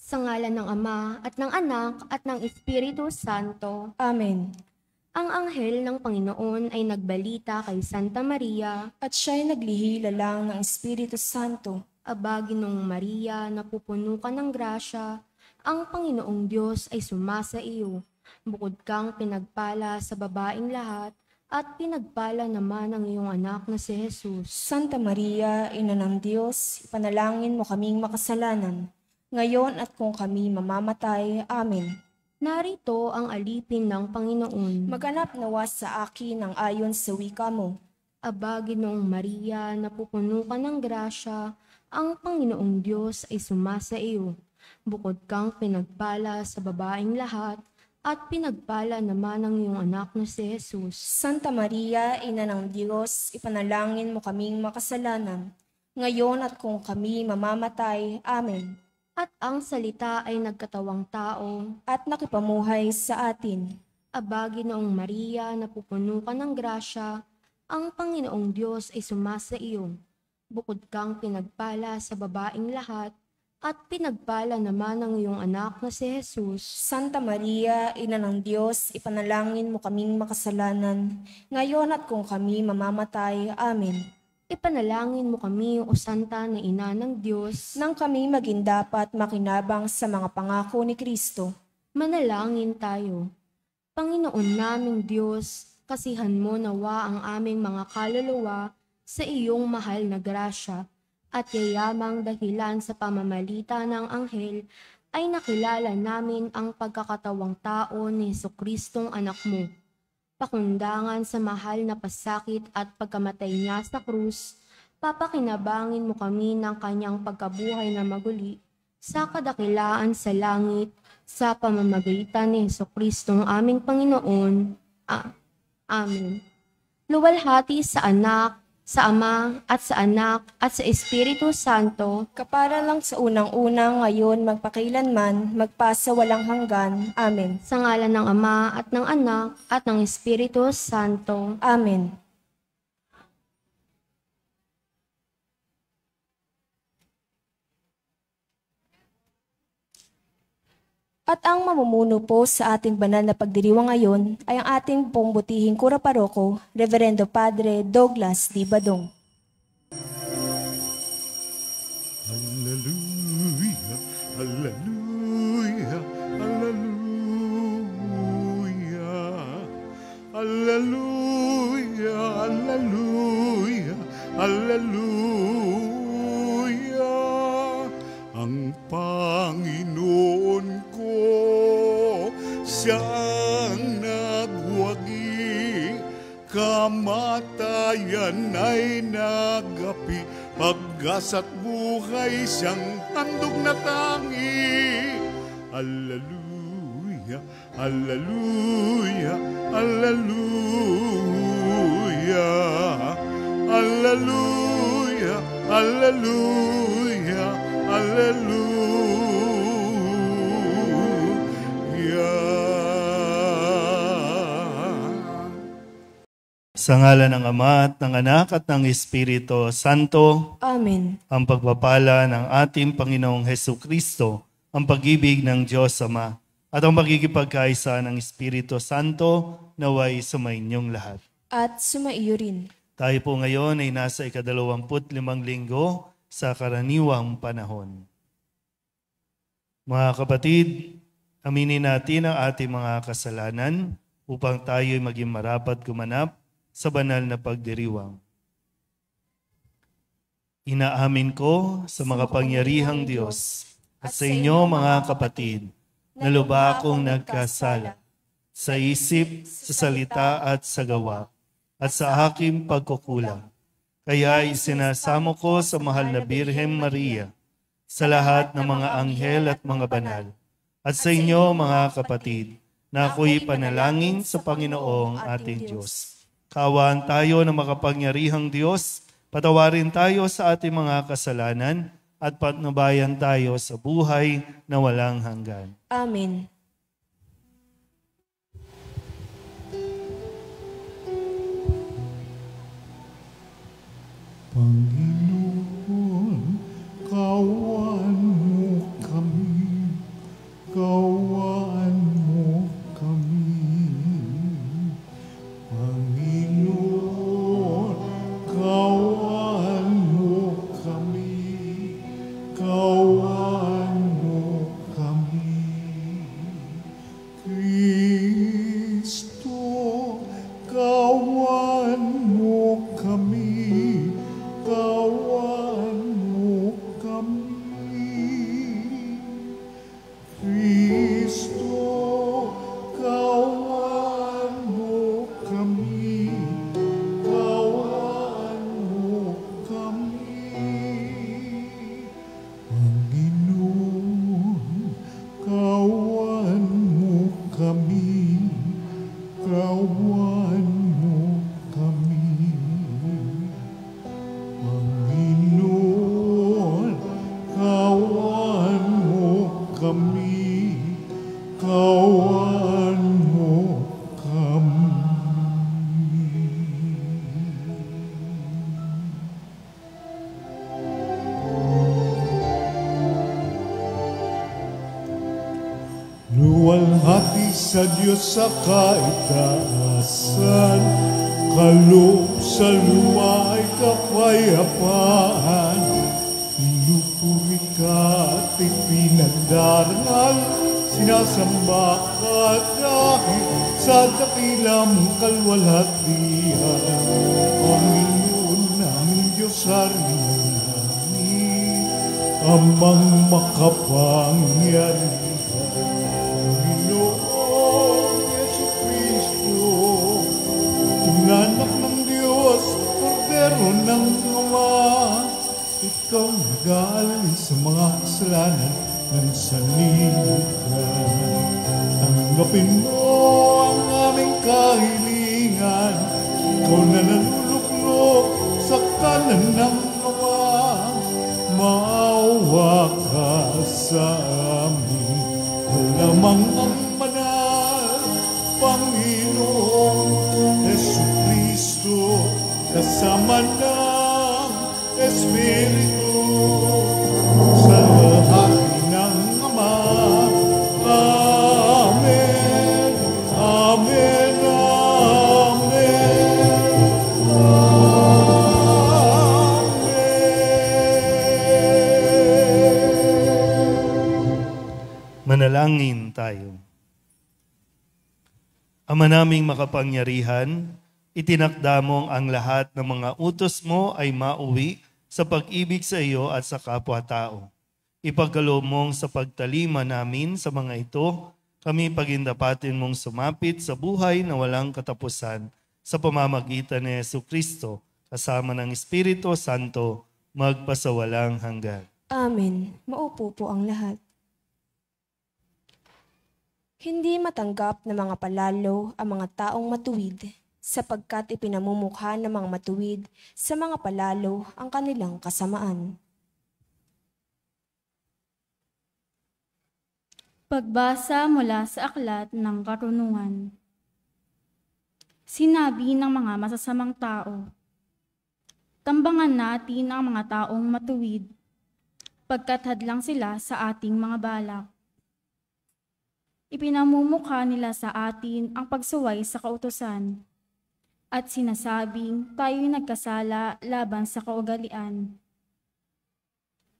Sa ngalan ng Ama at ng Anak at ng Espiritu Santo. Amen. Ang anghel ng Panginoon ay nagbalita kay Santa Maria. At siya'y naglihila lang ng Espiritu Santo. Aba, Ginoong Maria, napupuno ka ng grasya, ang Panginoong Diyos ay sumasa iyo. Bukod kang pinagpala sa babaeng lahat, at pinagpala naman ang iyong anak na si Jesus. Santa Maria, Ina ng Diyos, ipanalangin mo kaming makasalanan, ngayon at kung kami mamamatay. Amen. Narito ang alipin ng Panginoon. Maganap nawa sa akin ang ayon sa wika mo. Aba, Ginoong Maria, napupuno ka ng grasya, ang Panginoong Diyos ay sumasa iyo. Bukod kang pinagpala sa babaeng lahat, at pinagpala naman ang iyong anak na si Jesus. Santa Maria, Ina ng Diyos, ipanalangin mo kaming makasalanan, ngayon at kung kami mamamatay. Amen. At ang salita ay nagkatawang tao, At nakipamuhay sa atin. aba, Ginoong Maria, napupuno ka ng grasya, ang Panginoong Diyos ay sumasa iyo. Bukod kang pinagpala sa babaeng lahat, at pinagpala naman ang iyong anak na si Jesus. Santa Maria, Ina ng Diyos, ipanalangin mo kaming makasalanan, ngayon at kung kami mamamatay. Amen. Ipanalangin mo kami, O Santa na Ina ng Diyos, Nang kami maging dapat makinabang sa mga pangako ni Kristo. manalangin tayo. Panginoon naming Diyos, kasihan mo nawa ang aming mga kaluluwa sa iyong mahal na grasya, at yayamang dahilan sa pamamalita ng anghel ay nakilala namin ang pagkakatawang tao ni Jesucristong anak mo. Pakundangan sa mahal na pasakit at pagkamatay niya sa krus, papakinabangin mo kami ng kanyang pagkabuhay na maguli sa kadakilaan sa langit sa pamamagitan ni Jesucristong aming Panginoon. Amen. Luwalhati sa Anak, sa Ama, at sa Anak, at sa Espiritu Santo, Kapara lang sa unang-unang, ngayon, magpakailanman, magpasa walang hanggan. Amen. sa ngalan ng Ama at ng Anak at ng Espiritu Santo. Amen. At ang mamumuno po sa ating banal na pagdiriwang ngayon ay ang ating pong butihing kura paroko, Reverendo Padre Douglas D. Badong. Hallelujah, hallelujah, hallelujah. Hallelujah, hallelujah, hallelujah. Ang Panginoon ko, siyang nagwagi, kamatayan ay nagapi, pag-asa at buhay siyang handog na tangi. Hallelujah, hallelujah, hallelujah. Hallelujah, hallelujah, hallelujah. Sa ngalan ng Ama at ng Anak at ng Espiritu Santo, Amen. ang pagpapala ng ating Panginoong Hesukristo, ang pag-ibig ng Diyos Ama, at ang pagkikipagkaisa ng Espiritu Santo naway sumainyong lahat. At sumaiyo rin. Tayo po ngayon ay nasa 25 linggo sa karaniwang panahon. Mga kapatid, aminin natin ang ating mga kasalanan upang tayo'y maging marapat gumanap sa banal na pagdiriwang. Inaamin ko sa makapangyarihang Diyos at sa inyo mga kapatid na lubha akong nagkasala sa isip, sa salita at sa gawa at sa aking pagkukulang. Kaya isinasamo ko sa mahal na Birhen Maria, sa lahat ng mga anghel at mga banal, at sa inyo mga kapatid, na ako'y panalangin sa Panginoong ating Diyos. Kaawaan tayo ng makapangyarihang Diyos, patawarin tayo sa ating mga kasalanan, at patnubayan tayo sa buhay na walang hanggan. Amen. Panginoon, kawan mo kami. kawan mo kami. Kristo, kawan mo kami, kawan mo kami. Kristo, kawan mo kami, kawan mo kami. Panginoon, kawan mo kami, kawan mo kami. Panginoon, kawan mo kami, kawan mo kami. Luwalhati sa Diyos sa kaitaasan, kaloob sa luwa ay kapayapaan. Pinupuri ka at ipinagdarangal, sinasamba ka dahil sa dakilang kalwalhatian. Panginoon naming Diyos, harian namin, amang makapangyarihan. Panginoon Jesucristo, Anak ng Diyos, Kordero ng Ama, ikaw nag-aalis sa mga kasalanan ng sanlibutan. Tanggapin mo ang aming kahilingan, ikaw na nanuluklok sa kanan ng Ama. Maawa ka sa amin, malamang ang banal, Panginoong Jesucristo, kasama ng Espiritu, sa lahat ng Ama. Amen, amen, amen, amen. Manalangin tayo. Ama naming makapangyarihan, itinakda mong ang lahat ng mga utos mo ay mauwi sa pag-ibig sa iyo at sa kapwa-tao. Ipagkaloob mong sa pagtalima namin sa mga ito, kami pagindapatin mong sumapit sa buhay na walang katapusan sa pamamagitan ni Jesucristo, kasama ng Espiritu Santo, magpasawalang hanggan. Amen. Maupo po ang lahat. Hindi matanggap ng mga palalo ang mga taong matuwid, sapagkat ipinamumukha ng mga matuwid sa mga palalo ang kanilang kasamaan. Pagbasa mula sa aklat ng karunungan. Sinabi ng mga masasamang tao, tambangan natin ang mga taong matuwid, pagkat hadlang sila sa ating mga balak. Ipinamumukha nila sa atin ang pagsuway sa kautusan, at sinasabing tayo'y nagkasala laban sa kaugalian.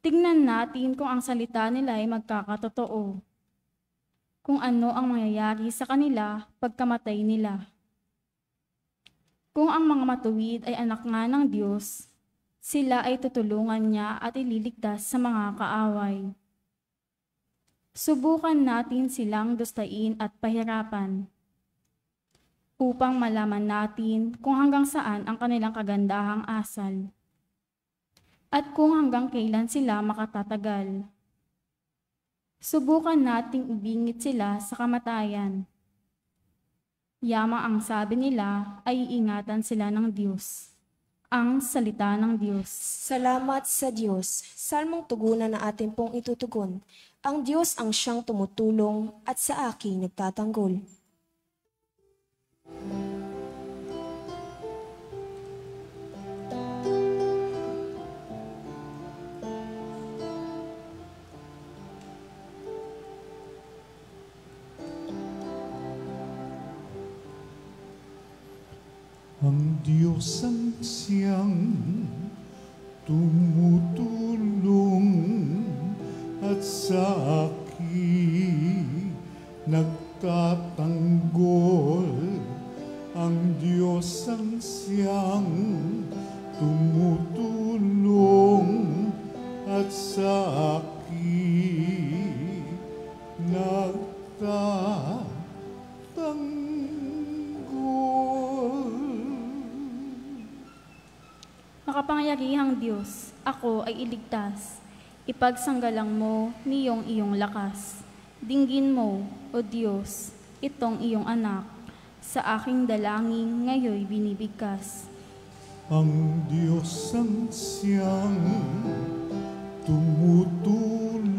Tingnan natin kung ang salita nila ay magkakatotoo, kung ano ang mangyayari sa kanila pagkamatay nila. Kung ang mga matuwid ay anak nga ng Diyos, sila ay tutulungan niya at ililigtas sa mga kaaway. Subukan natin silang dustain at pahirapan, upang malaman natin kung hanggang saan ang kanilang kagandahang asal, at kung hanggang kailan sila makatatagal. Subukan nating ibingit sila sa kamatayan. Yamang ang sabi nila ay iingatan sila ng Diyos. Ang salita ng Diyos. Salamat sa Diyos. Salmong tugunan na atin pong itutugon. Ang Diyos ang siyang tumutulong at sa akin nagtatanggol. Ang Diyos ang siyang tumutulong at sa akin nagtatanggol. Ang Diyos ang siyang tumutulong at sa akin nagtatanggol. Makapangyarihang Diyos, ako ay iligtas. Ipagsanggalang mo niyong iyong lakas. Dinggin mo, O Diyos, itong iyong anak. Sa aking dalangin ngayoy binibigkas. Ang Diyos ang siyang tumutulong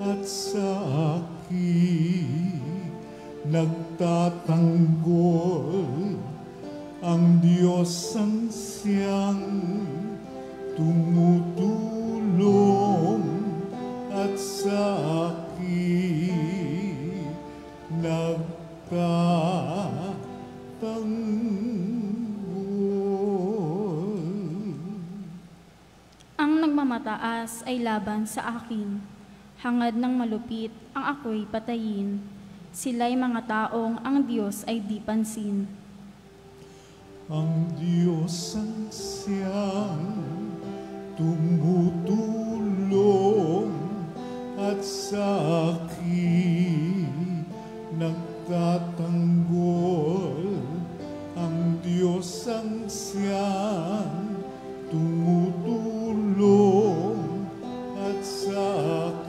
at sa akin nagtatanggol. Ang Diyos ang siyang tumutulong at sa akin nagtatanggol. Ang nagmamataas ay laban sa akin. Hangad ng malupit ang ako'y patayin. Sila'y mga taong ang Diyos ay di pansin. Ang Diyos ang siyang tumutulong at sa akin nagtatanggol. Ang Diyos ang siyang tumutulong at sa akin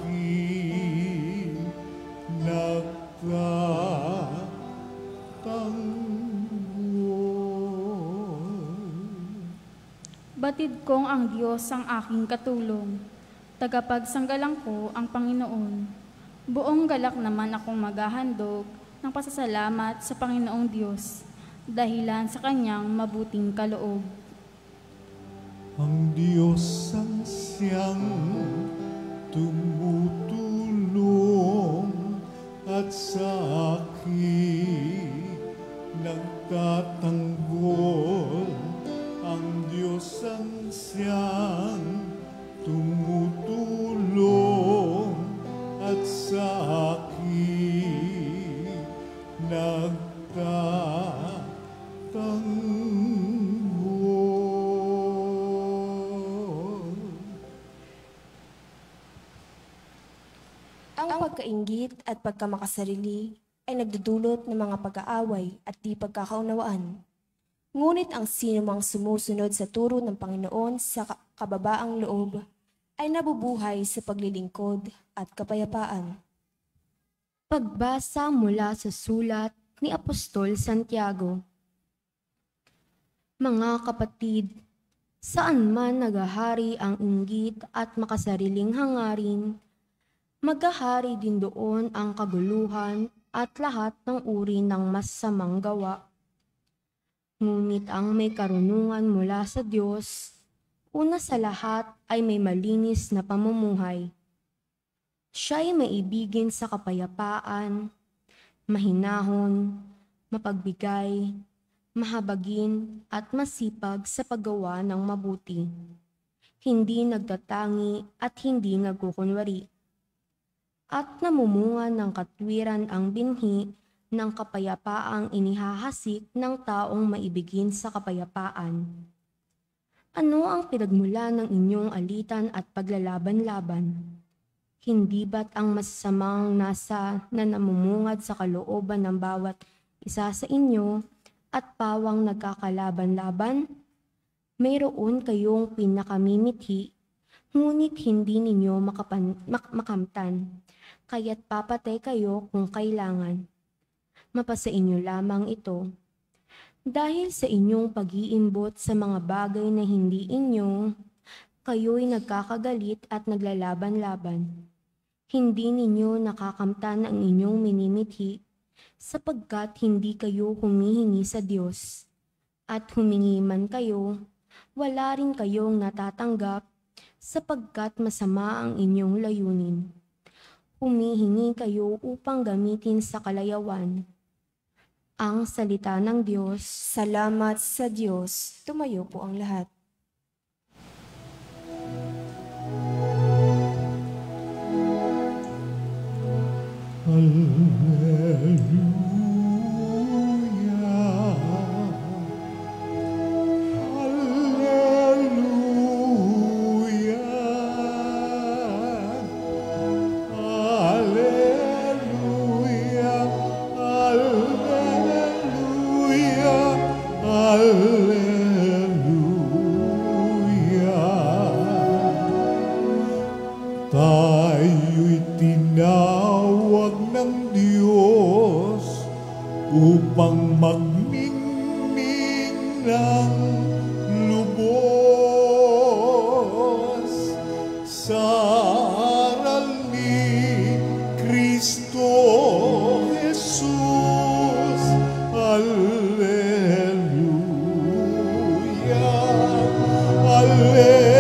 Batid kong ang Diyos ang aking katulong. Tagapagsanggalang ko ang Panginoon. Buong galak naman akong maghahandog ng pasasalamat sa Panginoong Diyos, dahilan sa kanyang mabuting kaloob. Ang Diyos ang siyang tumutulong at sa akin nagtatanggol. Ang Diyos ang siyang tumutulong at sa akin nagtatanggol. Ang pagkainggit at pagkamakasarili ay nagdudulot ng mga pag-aaway at di pagkakaunawaan. Ngunit ang sinumang sumusunod sa turo ng Panginoon sa kababaang loob ay nabubuhay sa paglilingkod at kapayapaan. Pagbasa mula sa sulat ni Apostol Santiago. Mga kapatid, saan man naghahari ang inggit at makasariling hangarin, maghahari din doon ang kaguluhan at lahat ng uri ng masamang gawa. Ngunit ang may karunungan mula sa Diyos, una sa lahat ay may malinis na pamumuhay. Siya ay maibigin sa kapayapaan, mahinahon, mapagbigay, mahabagin at masipag sa paggawa ng mabuti. Hindi nagtatangi at hindi nagkukunwari. At namumunga ng katwiran ang binhi ng kapayapaang inihahasik ng taong maibigin sa kapayapaan. Ano ang pinagmula ng inyong alitan at paglalaban-laban? Hindi ba't ang masasamang nasa na namumungad sa kalooban ng bawat isa sa inyo at pawang nagkakalaban-laban? Mayroon kayong pinakamimithi, ngunit hindi ninyo makamtan, kaya't papatay kayo kung kailangan. Mapasa inyo lamang ito. Dahil sa inyong pag-iimbot sa mga bagay na hindi inyo, kayo'y nagkakagalit at naglalaban-laban. Hindi ninyo nakakamtan ang inyong minimithi, sapagkat hindi kayo humihingi sa Diyos. At humingi man kayo, wala rin kayong natatanggap, sapagkat masama ang inyong layunin. Humihingi kayo upang gamitin sa kalayawan. Ang salita ng Diyos. Salamat sa Diyos. Tumayo po ang lahat. Tayo'y tinawag ng Diyos upang magmingming ng lubos sa aral ni Kristo Jesus. Alleluia, Alleluia.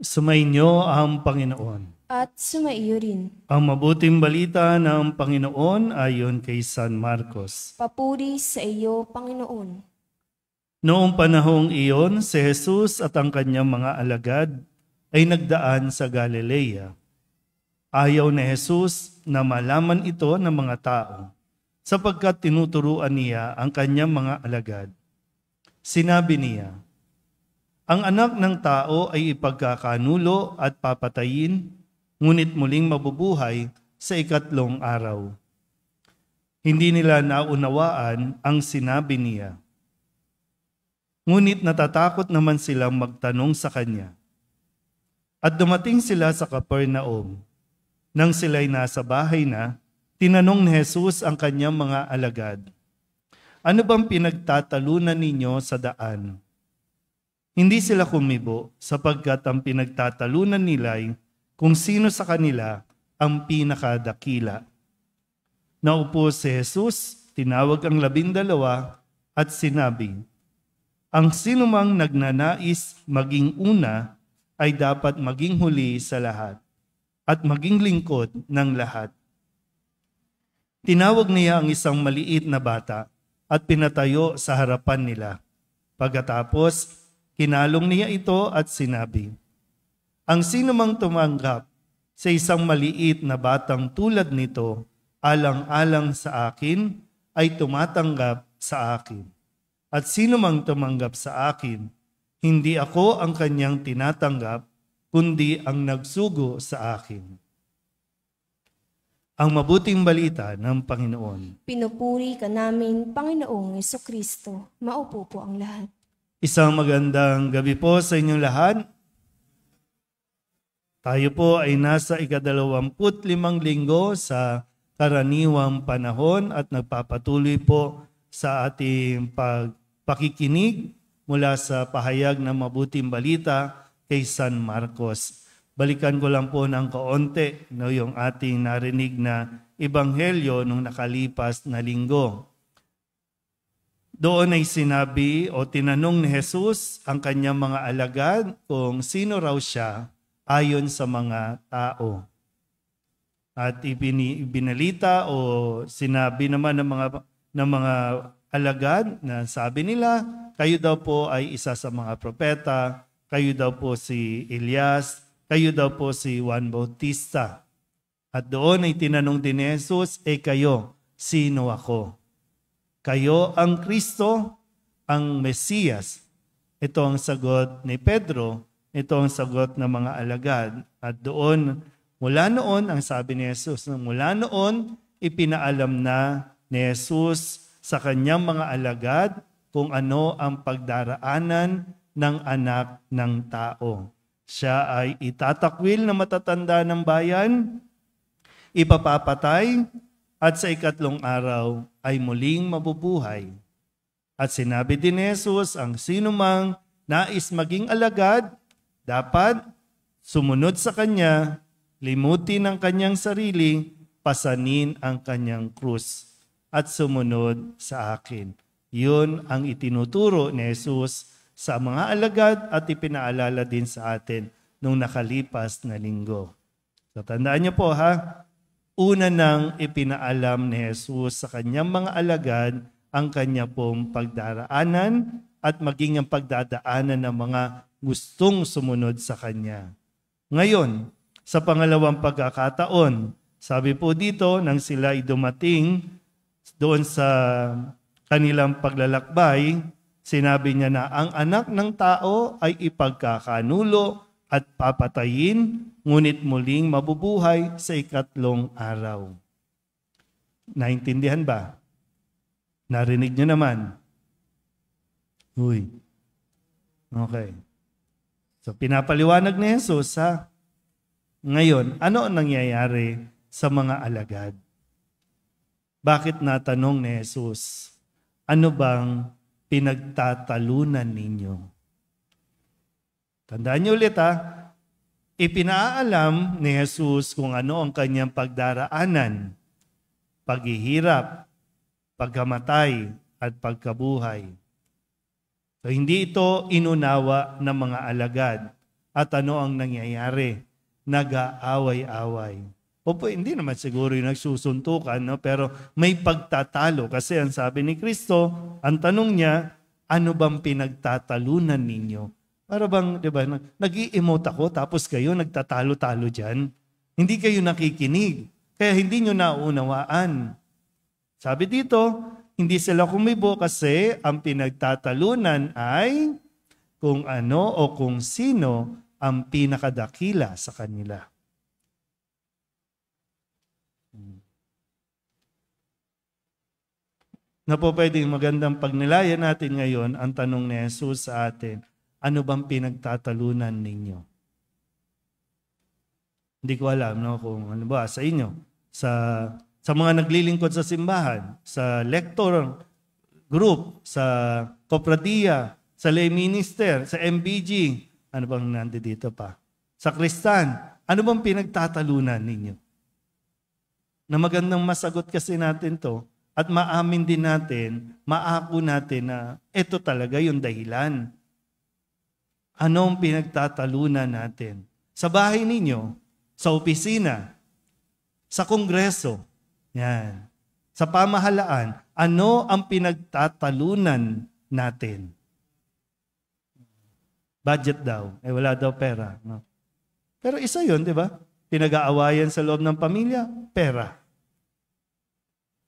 Sumainyo ang Panginoon. At sumaiyo rin. Ang mabuting balita ng Panginoon ayon kay San Marcos. Papuri sa iyo, Panginoon. Noong panahong iyon, si Jesus at ang kanyang mga alagad ay nagdaan sa Galilea. Ayaw ni Jesus na malaman ito ng mga tao, sapagkat tinuturuan niya ang kanyang mga alagad. Sinabi niya, ang anak ng tao ay ipagkakanulo at papatayin, ngunit muling mabubuhay sa ikatlong araw. Hindi nila naunawaan ang sinabi niya. Ngunit natatakot naman silang magtanong sa kanya. At dumating sila sa Capernaum. Nang sila'y nasa bahay na, tinanong ni Jesus ang kanyang mga alagad, ano bang pinagtatalunan ninyo sa daan? Hindi sila kumibo sapagkat ang pinagtatalunan nila'y kung sino sa kanila ang pinakadakila. Naupo si Jesus, tinawag ang 12 at sinabi, ang sinumang nagnanais maging una ay dapat maging huli sa lahat at maging lingkod ng lahat. Tinawag niya ang isang maliit na bata at pinatayo sa harapan nila. Pagkatapos, kinalong niya ito at sinabi, ang sinumang tumanggap sa isang maliit na batang tulad nito, alang-alang sa akin, ay tumatanggap sa akin. At sinumang tumanggap sa akin, hindi ako ang kanyang tinatanggap, kundi ang nagsugo sa akin. Ang mabuting balita ng Panginoon. Pinupuri ka namin, Panginoong Jesucristo. Maupo po ang lahat. Isang magandang gabi po sa inyong lahat. Tayo po ay nasa 25 linggo sa karaniwang panahon at nagpapatuloy po sa ating pakikinig mula sa pahayag ng mabuting balita kay San Marcos. Balikan ko lang po ng kaunti yung ating narinig na ebanghelyo nung nakalipas na linggo. Doon ay sinabi o tinanong ni Jesus ang kanyang mga alagad kung sino raw siya ayon sa mga tao. At ibinalita o sinabi naman ng mga alagad na sabi nila, kayo daw po ay isa sa mga propeta, kayo daw po si Elias, kayo daw po si Juan Bautista. At doon ay tinanong din ni Jesus, kayo, sino ako? Kayo ang Kristo, ang Mesiyas. Ito ang sagot ni Pedro, ito ang sagot ng mga alagad. At doon, mula noon, ang sabi ni Jesus, mula noon, ipinaalam na ni Jesus sa kanyang mga alagad kung ano ang pagdaraanan ng anak ng tao. Siya ay itatakwil na matatanda ng bayan, ipapapatay, at sa ikatlong araw ay muling mabubuhay. At sinabi din ni Jesus, ang sinumang nais maging alagad, dapat sumunod sa kanya, limutin ang kanyang sarili, pasanin ang kanyang krus, at sumunod sa akin. Yun ang itinuturo ni Jesus sa mga alagad at ipinaalala din sa atin nung nakalipas na linggo. So tandaan niyo po ha, una nang ipinaalam ni Jesus sa kanyang mga alagad ang kanya pong pagdaraanan at maging ang pagdadaanan ng mga gustong sumunod sa kanya. Ngayon, sa pangalawang pagkakataon, sabi po dito nang sila ay dumating doon sa kanilang paglalakbay, sinabi niya na ang anak ng tao ay ipagkakanulo at papatayin, ngunit muling mabubuhay sa ikatlong araw. Naintindihan ba? Narinig nyo naman. Uy. Okay. So, pinapaliwanag ni Jesus, ha? Ngayon, ano ang nangyayari sa mga alagad? Bakit natanong ni Jesus, ano bang pinagtatalunan ninyo? Tandaan niyo ulit, ha? Ipinaalam ni Jesus kung ano ang kanyang pagdaraanan, paghihirap, pagkamatay, at pagkabuhay. So, hindi ito inunawa ng mga alagad. At ano ang nangyayari? Nag-aaway-away. Hindi naman siguro yung nagsusuntukan, no? Pero may pagtatalo. Kasi ang sabi ni Kristo, ang tanong niya, ano bang pinagtatalunan ninyo? Para bang, di ba, nag-i-emote ako tapos kayo nagtatalo-talo dyan. Hindi kayo nakikinig. Kaya hindi nyo naunawaan. Sabi dito, hindi sila kumibo kasi ang pinagtatalunan ay kung ano o kung sino ang pinakadakila sa kanila. Na po pwedeng magandang pagnilayan natin ngayon ang tanong ni Jesus sa atin, ano bang pinagtatalunan ninyo? Hindi ko alam, no, kung ano ba sa inyo, sa mga naglilingkod sa simbahan, sa lector group, sa kopradiya, sa lay minister, sa MBG, ano bang nandito pa? Sa Kristan, ano bang pinagtatalunan ninyo? Na magandang masagot kasi natin to at maamin din natin, maako natin na ito talaga yung dahilan. Anong pinagtatalunan natin? Sa bahay ninyo, sa opisina, sa kongreso, yan. Sa pamahalaan, ano ang pinagtatalunan natin? Budget daw. Wala daw pera. No? Pero isa yun, di ba? Pinag-aawayan sa loob ng pamilya, pera.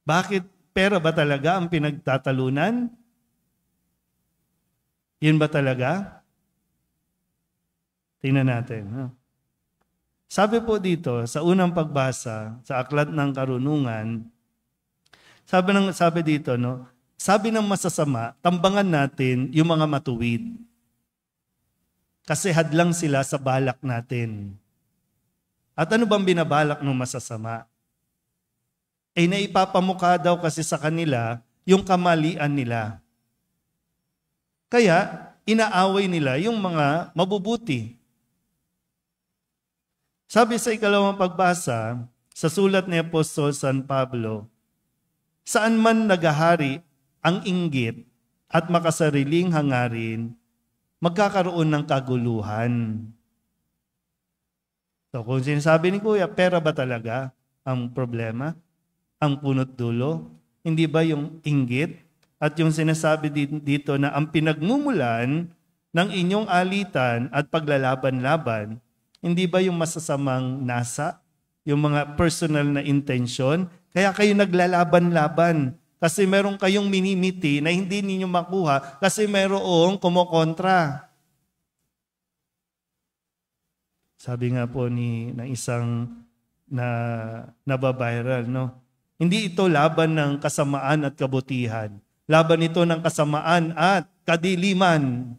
Bakit pera ba talaga ang pinagtatalunan? Yun ba talaga? Tingnan natin. No? Sabi po dito, sa unang pagbasa, sa Aklat ng Karunungan, sabi dito, no, sabi ng masasama, tambangan natin yung mga matuwid. Kasi hadlang sila sa balak natin. At ano bang binabalak ng masasama? Naipapamukha daw kasi sa kanila yung kamalian nila. Kaya, inaaway nila yung mga mabubuti. Sabi sa ikalawang pagbasa, sa sulat ni Apostol San Pablo, saan man nagahari ang inggit at makasariling hangarin, magkakaroon ng kaguluhan. So kung sinasabi ni Kuya, pera ba talaga ang problema? Ang punot dulo? Hindi ba yung inggit? At yung sinasabi dito na ang pinagmumulan ng inyong alitan at paglalaban-laban, hindi ba yung masasamang nasa? Yung mga personal na intensyon? Kaya kayo naglalaban-laban. Kasi meron kayong minimiti na hindi ninyo makuha kasi merong kumokontra. Sabi nga po ng isang nababiral, no? Hindi ito laban ng kasamaan at kabutihan. Laban ito ng kasamaan at kadiliman.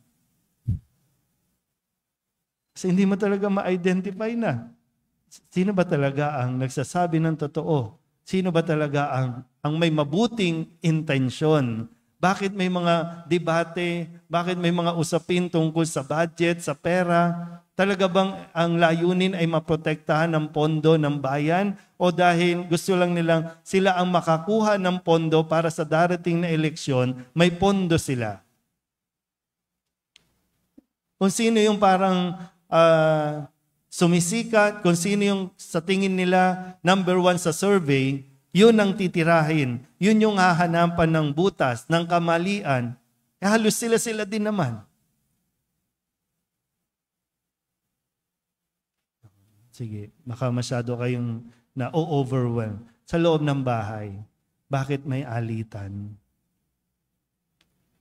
Kasi hindi mo talaga ma-identify na. Sino ba talaga ang nagsasabi ng totoo? Sino ba talaga ang may mabuting intensyon? Bakit may mga debate? Bakit may mga usapin tungkol sa budget, sa pera? Talaga bang ang layunin ay maprotektahan ng pondo ng bayan? O dahil gusto lang nilang sila ang makakuha ng pondo para sa darating na eleksyon, may pondo sila? Kung sino yung parang sumisikat, kung sino yung sa tingin nila number 1 sa survey, yun ang titirahin. Yun yung hahanapan ng butas, ng kamalian. Halos sila din naman. Sige, baka masyado kayong na-overwhelm. Sa loob ng bahay, bakit may alitan?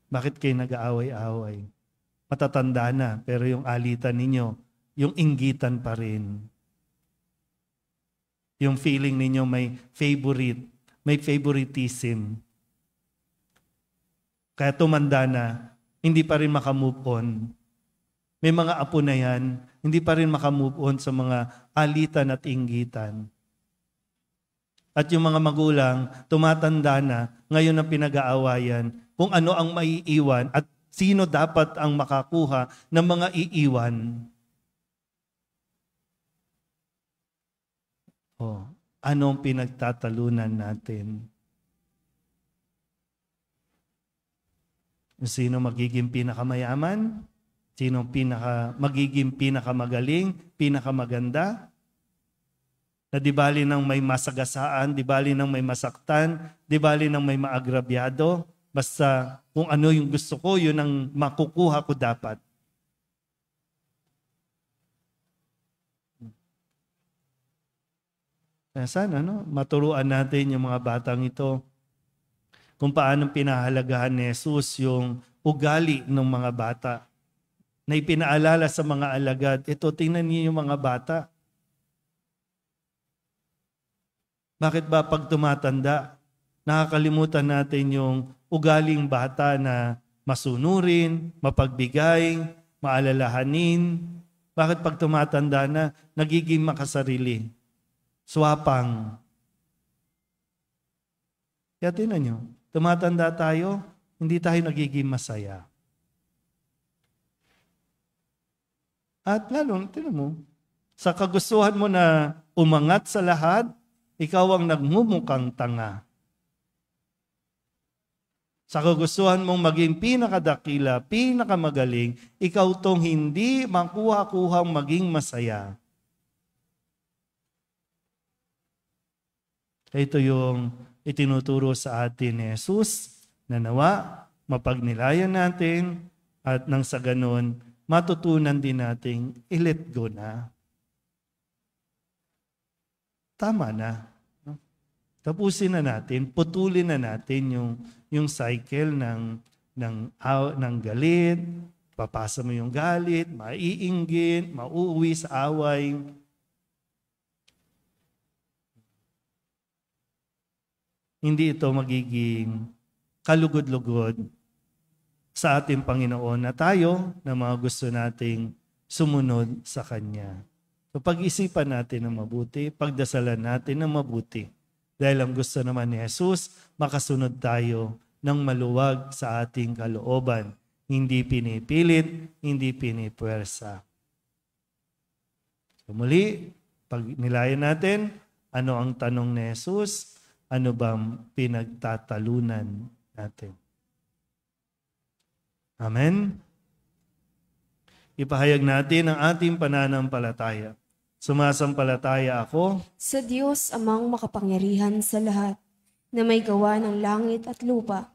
Bakit kayo nag-aaway-aaway? Matatanda na, pero yung alitan ninyo, yung inggitan pa rin. Yung feeling ninyo may favoritism. Kaya tumanda na, hindi pa rin makamove on. May mga apo na yan, hindi pa rin makamove on sa mga alitan at inggitan. At yung mga magulang, tumatanda na, ngayon ang pinag-aawayan kung ano ang maiiwan at sino dapat ang makakuha ng mga iiwan. Anong pinagtatalunan natin? Sino magiging pinakamayaman? Sino magiging pinakamagaling, pinakamaganda? Na di bali nang may masagasaan, di bali nang may masaktan, di bali nang may maagrabyado, basta kung ano yung gusto ko, yun ang makukuha ko dapat. Kaya sana, maturuan natin yung mga batang ito kung paano pinahalagahan ni Jesus yung ugali ng mga bata na ipinaalala sa mga alagad. Ito, tingnan niyo yung mga bata. Bakit ba pag tumatanda, nakakalimutan natin yung ugaling bata na masunurin, mapagbigay, maalalahanin? Bakit pag tumatanda na, nagiging makasarili? Swapang. Kaya tingnan nyo, tumatanda tayo, hindi tayo nagiging masaya. At lalo, tingnan mo, sa kagustuhan mo na umangat sa lahat, ikaw ang nagmumukhang tanga. Sa kagustuhan mong maging pinakadakila, pinakamagaling, ikaw tong hindi makuha-kuhang maging masaya. Ito yung itinuturo sa atin ni Jesus na nawa, mapagnilayan natin at nang sa ganun, matutunan din nating i-let go na. Tama na. Tapusin na natin, putulin na natin yung cycle ng galit, papasa mo yung galit, maiinggit, mauuwi sa away. Hindi ito magiging kalugod-lugod sa ating Panginoon na tayo na mga gusto nating sumunod sa Kanya. So pag-isipan natin ng mabuti, pagdasalan natin ng mabuti. Dahil ang gusto naman ni Jesus, makasunod tayo ng maluwag sa ating kalooban. Hindi pinipilit, hindi pinipuwersa. So muli, pag nilayan natin, ano ang tanong ni Jesus? Ano bang pinagtatalunan natin? Amen? Ipahayag natin ang ating pananampalataya. Sumasampalataya ako Sa Diyos amang makapangyarihan sa lahat, na may gawa ng langit at lupa.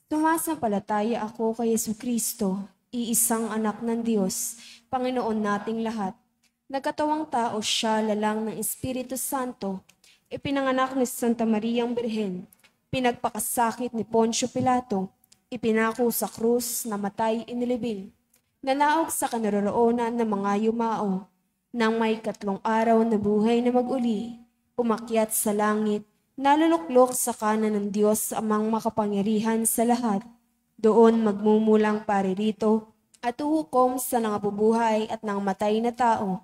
Sumasampalataya ako kay Jesucristo, iisang anak ng Diyos, Panginoon nating lahat. Nagkatawang tao siya lalang ng Espiritu Santo, ipinanganak ni Santa Mariang Birhen, pinagpakasakit ni Poncio Pilato, ipinako sa krus, namatay, inilibing, nanaog sa kanaroroonan ng mga yumao, nang may 3 araw na buhay na mag-uli, umakyat sa langit, naluluklok sa kanan ng Diyos amang makapangyarihan sa lahat, doon magmumulang paririto at uhukom sa nangabubuhay at nangamatay na tao.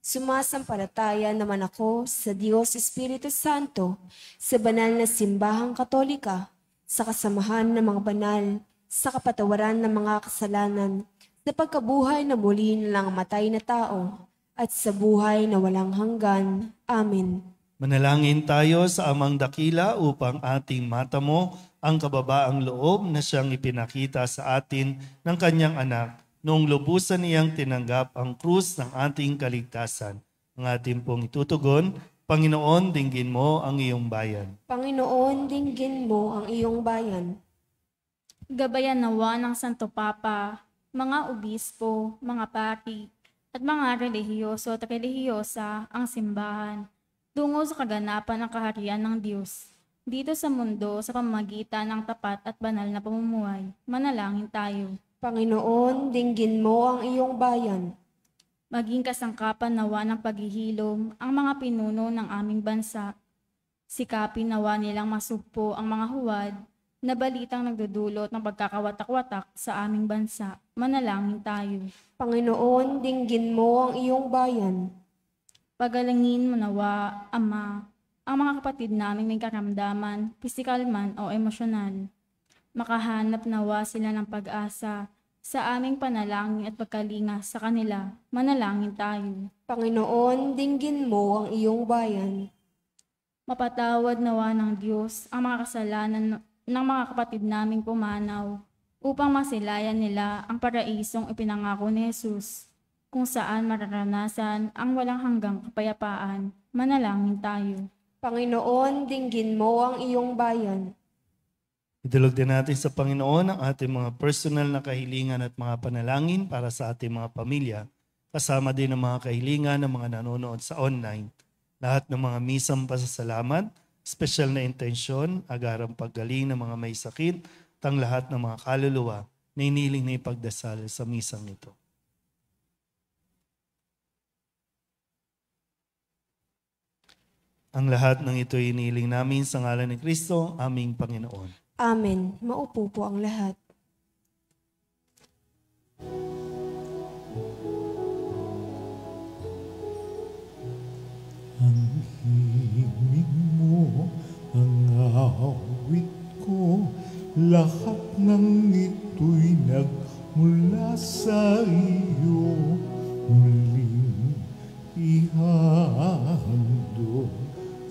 Sumasampalataya naman ako sa Diyos Espiritu Santo, sa banal na simbahang katolika, sa kasamahan ng mga banal, sa kapatawaran ng mga kasalanan, sa pagkabuhay na muli ng matay na tao, at sa buhay na walang hanggan. Amen. Manalangin tayo sa Amang Dakila upang ating matamo ang kababaang loob na siyang ipinakita sa atin ng kanyang anak noong lubusan niyang tinanggap ang krus ng ating kaligtasan. Ang ating pong itutugon, Panginoon, dinggin mo ang iyong bayan. Panginoon, dinggin mo ang iyong bayan. Gabayan nawa ng Santo Papa, mga obispo, mga pari, at mga relihiyoso at relihiyosa ang simbahan tungo sa kaganapan ng kaharian ng Diyos dito sa mundo sa pamamagitan ng tapat at banal na pamumuhay. Manalangin tayo. Panginoon, dinggin mo ang iyong bayan. Maging kasangkapan nawa ng paghihilom ang mga pinuno ng aming bansa. Sikapin nawa nilang masugpo ang mga huwad na balitang nagdudulot ng pagkakawatak-watak sa aming bansa. Manalangin tayo. Panginoon, dinggin mo ang iyong bayan. Pagalingin mo nawa, Ama, ang mga kapatid naming may karamdaman, pisikal man o emosyonal. Makahanap nawa sila ng pag-asa sa aming panalangin at pagkalinga sa kanila. Manalangin tayo. Panginoon, dinggin mo ang iyong bayan. Mapatawad nawa ng Diyos ang mga kasalanan ng mga kapatid naming pumanaw upang masilayan nila ang paraisong ipinangako ni Jesus, kung saan mararanasan ang walang hanggang kapayapaan. Manalangin tayo. Panginoon, dinggin mo ang iyong bayan. Idulog din natin sa Panginoon ang ating mga personal na kahilingan at mga panalangin para sa ating mga pamilya, kasama din ang mga kahilingan ng mga nanonood sa online. Lahat ng mga misang pasasalamat, espesyal na intensyon, agarang paggaling ng mga may sakit, at ang lahat ng mga kaluluwa na iniling na ipagdasal sa misang ito. Ang lahat ng ito iniling namin sa ngalan ni Kristo, aming Panginoon. Amen. Maupo po ang lahat. Ang himig mo, ang awit ko, lahat ng ito'y nagmula sa iyo. Muling ihandog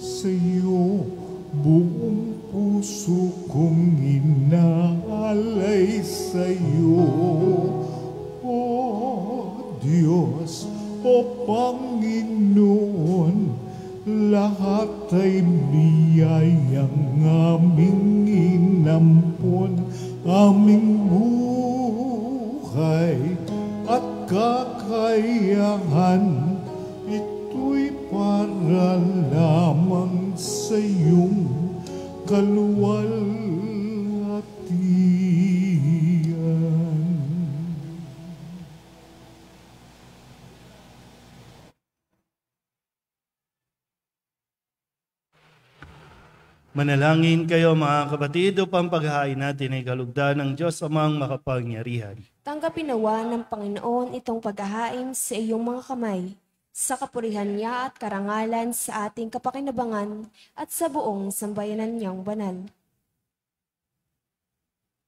sa iyo, buong puso kong inaalay sa iyo. O Diyos, o Panginoon, lahat ay biyayang aming inampon, aming buhay at kakayahan, ito'y para lamang sa iyong kaluwalhatian. Manalangin kayo mga kapatid upang paghahain natin ay kalugdan ng Diyos amang makapangyarihan. Tanggapin nawa ng Panginoon itong paghahain sa iyong mga kamay, sa kapurihan niya at karangalan sa ating kapakinabangan at sa buong sambayanan niyang banal.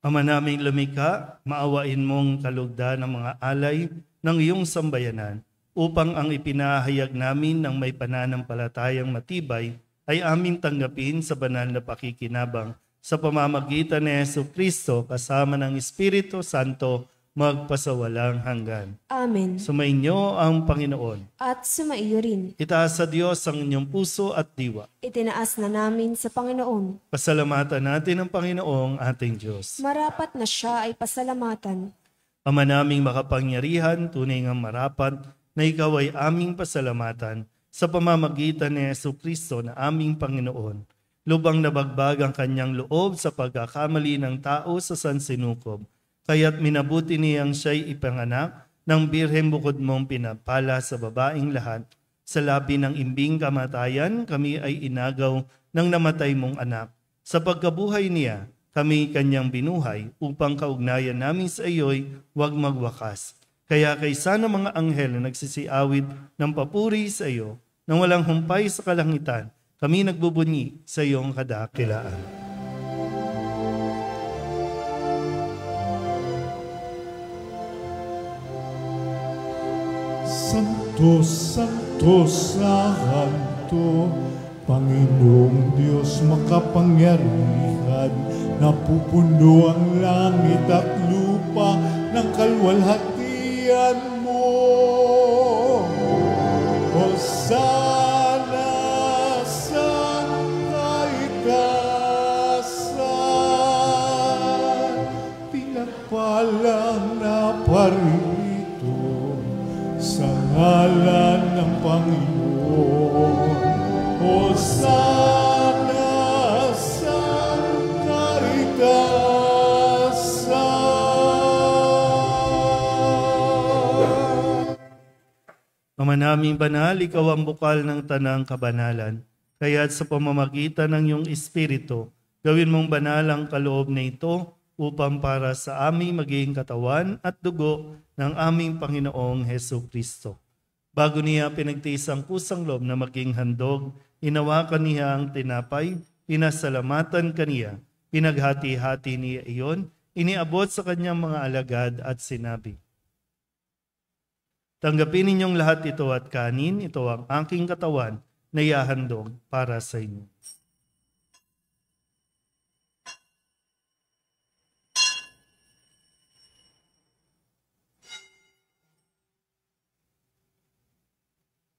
Ama naming lumikha, maawain mong kalugdan ng mga alay ng iyong sambayanan upang ang ipinahayag namin ng may pananampalatayang matibay ay aming tanggapin sa banal na pakikinabang sa pamamagitan ni Jesucristo kasama ng Espiritu Santo magpasawalang hanggan. Amen. Sumainyo ang Panginoon. At sumaiyo rin. Itaas sa Diyos ang inyong puso at diwa. Itinaas na namin sa Panginoon. Pasalamatan natin ang Panginoong ating Diyos. Marapat na siya ay pasalamatan. Ama naming makapangyarihan, tunay ngang marapat na ikaw ay aming pasalamatan sa pamamagitan ni Jesucristo na aming Panginoon. Lubang nabagbag ang kanyang loob sa pagkakamali ng tao sa sansinukob. Kaya't minabuti niyang siya'y ipanganak ng birhen bukod mong pinapala sa babaeng lahat. Sa labi ng imbing kamatayan, kami ay inagaw ng namatay mong anak. Sa pagkabuhay niya, kami kanyang binuhay upang kaugnayan namin sa iyo'y huwag magwakas. Kaya kaysa ng mga anghel na nagsisiawid ng papuri sa iyo, nang walang humpay sa kalangitan, kami nagbubunyi sa iyong kadakilaan. Santo, Santo, Santo, Panginoong Diyos makapangyarihan, napupuno ang langit at lupa ng kaluwalhatian mo. Hosana sa kaitaasan, pinagpalang na parito sa ngalan ng Panginoon. Hosana sa kaitaasan. Ama naming banal, ikaw ang bukal ng tanang kabanalan. Kaya't sa pamamagitan ng iyong Espiritu, Gawin mong banal ang kaloob na ito upang para sa aming magiging katawan at dugo ng aming Panginoong Heso Kristo. Bago niya pinagtiis ang kusang loob na maging handog, inawakan niya ang tinapay, pinasalamatan kaniya, pinaghati-hati niya iyon, iniabot sa kanyang mga alagad at sinabi, "Tanggapin ninyong lahat ito at kanin, ito ang aking katawan na ihahandog para sa inyo."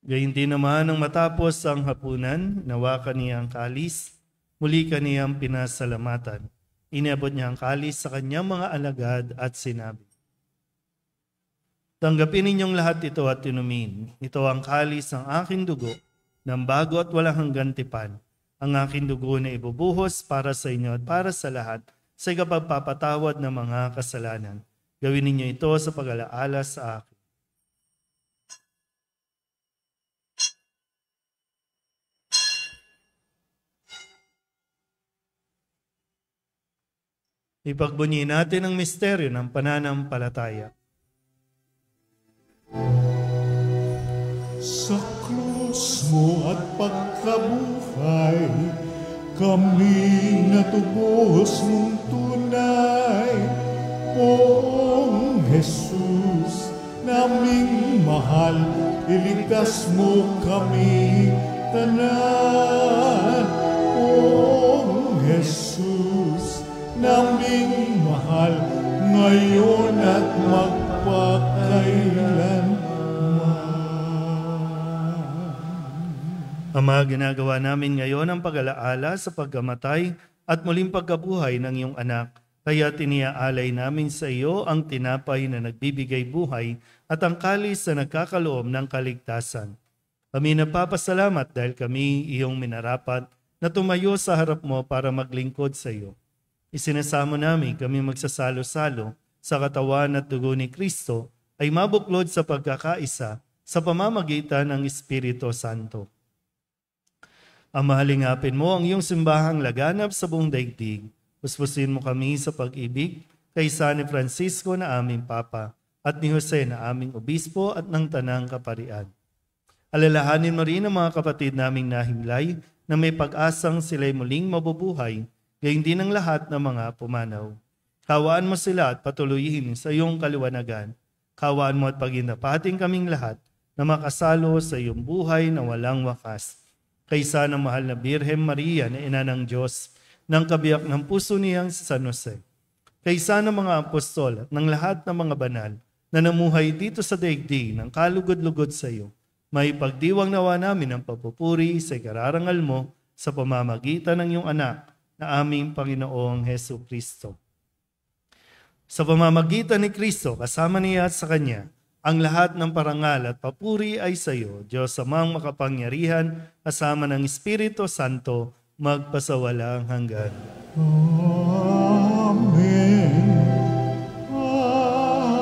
Gayun din naman nang matapos ang hapunan, nawakan niya ang kalis, muli kaniyang pinasalamatan. Iniabot niya ang kalis sa kanyang mga alagad at sinabi, "Tanggapin ninyong lahat ito at inumin. Ito ang kalis ng aking dugo, ng bago at walang hanggang tipan. Ang aking dugo na ibubuhos para sa inyo at para sa lahat sa ikapagpapatawad ng mga kasalanan. Gawin ninyo ito sa pag-alaala sa akin." Ipagbunyi natin ang misteryo ng pananampalataya. Sa krus mo at pagkabuhay, kami natubos mong tunay. Poong Jesus, naming mahal, iligtas mo kami tanan. Poong Jesus, naming mahal, ngayon at magpakailanman. Ama, ginagawa namin ngayon ang pag-alaala sa pagkamatay at muling pagkabuhay ng iyong anak. Kaya tiniaalay namin sa iyo ang tinapay na nagbibigay buhay at ang kalis na nagkakaloob ng kaligtasan. Kami nagpapasalamat dahil kami iyong minarapat na tumayo sa harap mo para maglingkod sa iyo. Isinasamo namin kami magsasalo-salo sa katawan at dugo ni Kristo ay mabuklod sa pagkakaisa sa pamamagitan ng Espiritu Santo. Ama, halingapin mo ang iyong simbahang laganap sa buong daigdig. Puspusin mo kami sa pag-ibig kay San Francisco na aming Papa at ni Jose na aming Obispo at ng Tanang Kaparian. Alalahanin mo rin ang mga kapatid naming nahimlay na may pag-asang sila'y muling mabubuhay, gayon din ang lahat ng mga pumanaw. Kawaan mo sila at patuloyin sa iyong kaliwanagan. Kawaan mo at paginapating kaming lahat na makasalo sa iyong buhay na walang wakas. Kaysa ng mahal na Birhen Maria na ina ng Diyos, ng kabiyak ng puso niyang si San Jose. Kaysa ng mga apostol at ng lahat ng mga banal na namuhay dito sa daigdig ng kalugod-lugod sa iyo, may pagdiwang nawa namin ang papupuri sa ikararangal mo sa pamamagitan ng iyong anak na aming Panginoong Heso Kristo. Sa pamamagitan ni Kristo, kasama niya at sa Kanya, ang lahat ng parangal at papuri ay sa iyo, Diyos Amang makapangyarihan, kasama ng Espiritu Santo, magpasawalang hanggan. Amen. Amen.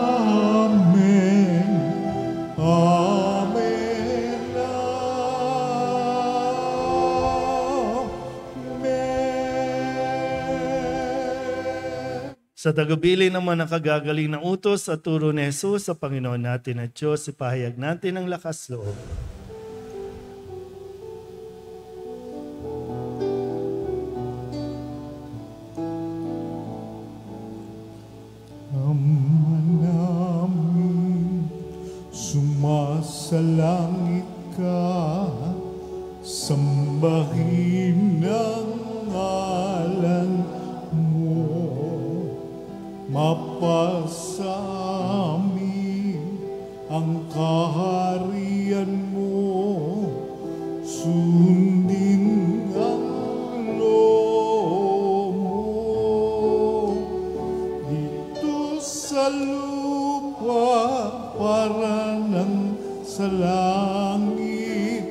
Amen. Amen. Sa tagubilin naman ang kagagaling ng utos at turo ni Jesus sa Panginoon natin at Diyos, ipahayag natin ang lakas loob. Ama namin, sumasalangit ka, sambahin ang ngalan mo. Mapasa amin ang kaharian mo, sundin ang loob mo. Dito sa lupa para ng sa langit,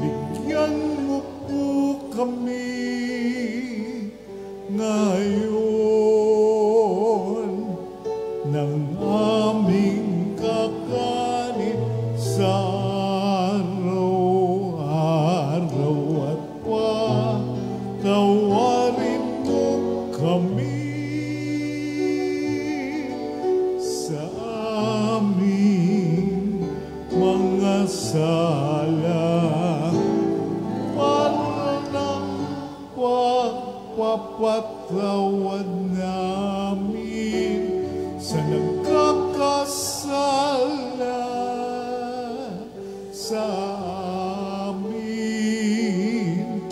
bigyan mo po kami ngayon ng aming kakanin sa araw-araw, at patawarin mo namin sa nagkakasala sa amin,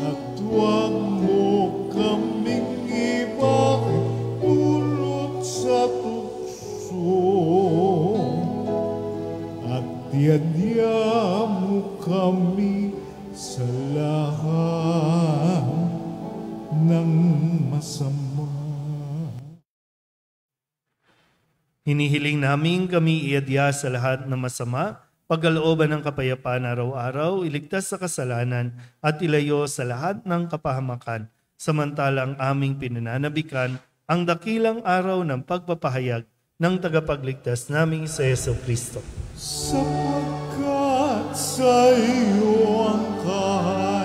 at huwag mo kaming ipahintulot sa tukso, at diadya mo kami sa lahat ng masama. Hinihiling namin kami iadya sa lahat ng masama, pagkalooban ng kapayapaan araw-araw, iligtas sa kasalanan at ilayo sa lahat ng kapahamakan, samantalang aming pinananabikan ang dakilang araw ng pagpapahayag ng tagapagligtas naming sa Jesucristo. Sapagkat sa iyo ang kaharian,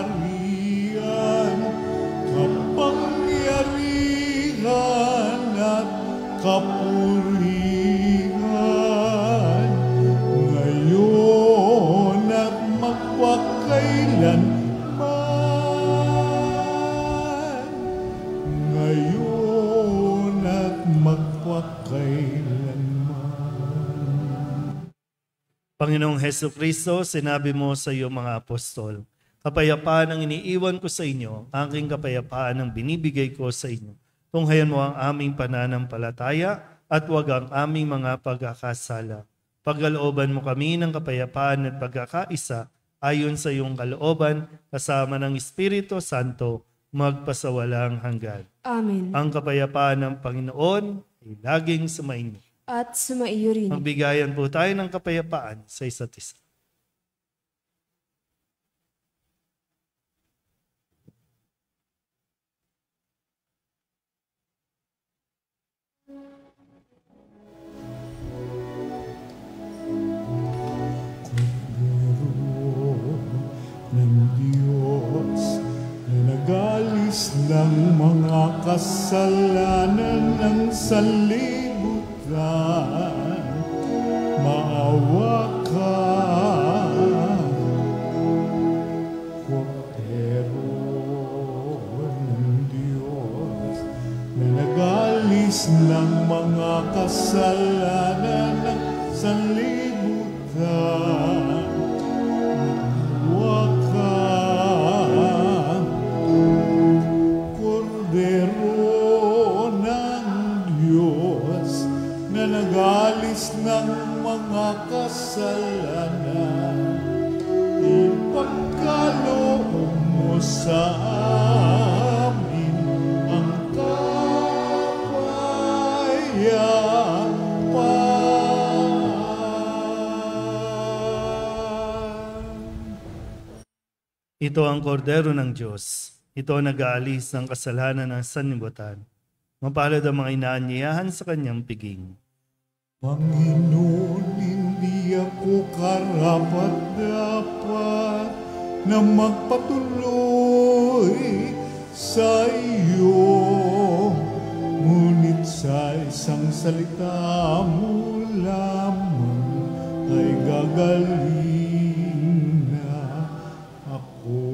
kapangyarihan at kapurihan, ngayon at magpakailanman, ngayon at magpakailanman. Panginoong Jesucristo, sinabi mo sa iyo mga apostol, kapayapaan ang iniiwan ko sa inyo, aking kapayapaan ang binibigay ko sa inyo. Tunghayan mo ang aming pananampalataya at huwag ang aming mga pagkakasala. Pagkalooban mo kami ng kapayapaan at pagkakaisa ayon sa iyong kalooban kasama ng Espiritu Santo magpasawalang hanggan. Amen. Ang kapayapaan ng Panginoon ay laging sumainyo. At sumaiyo rin. Magbigayan po tayo ng kapayapaan sa isa't isa. Ng Diyos na nagalis ng mga kasalanan ng sanlibutan, maawa ka. Kordero ng Diyos na nagalis ng mga kasalanan ng sanlibutan, Kordero ng Diyos na nagalis ng mga kasalanan, ipagkaloob mo sa amin ang kapayapaan. Ito ang kordero ng Diyos. Ito ang nag-aalis ng kasalanan ng sanlibutan. Mapalad ang mga inaanyayahan sa kanyang piging. Panginoon, hindi ako karapat-dapat na magpatuloy sa iyo, ngunit sa isang salita mo lamang ay gagaling na ako.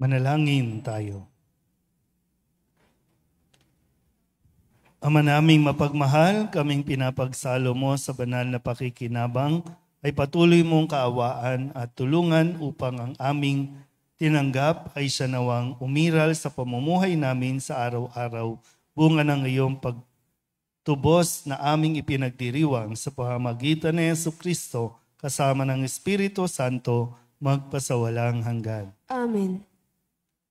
Manalangin tayo. Ama naming mapagmahal, kaming pinapagsalo mo sa banal na pakikinabang, ay patuloy mong kaawaan at tulungan upang ang aming tinanggap ay siya nawang umiral sa pamumuhay namin sa araw-araw, bunga ng iyong pagtubos na aming ipinagdiriwang sa pamamagitan ni Jesucristo kasama ng Espiritu Santo magpasawalang hanggan. Amen.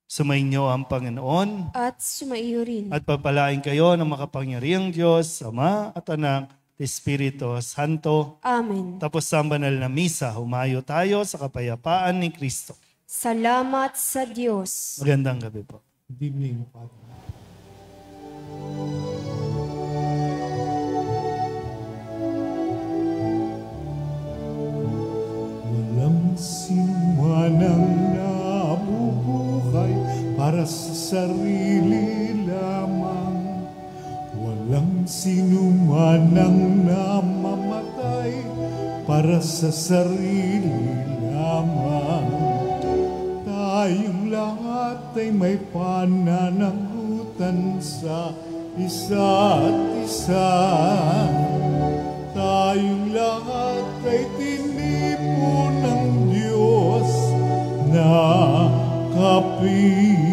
Sumainyo ang Panginoon At sumaiyo rin. at papalain kayo ng makapangyarihang Diyos, Ama at Anak, Espiritu Santo. Amen. Tapos sa banal na misa, humayo tayo sa kapayapaan ni Kristo. Salamat sa Diyos. Magandang gabi po. Good evening, Father. Walang sinuman ang nabubuhay para sa sarili lamang. Walang sinuman ang namamatay para sa sarili lamang. Tayong lahat ay may pananagutan sa isa't isa. Tayong lahat ay tinipo ng Diyos na kapiling.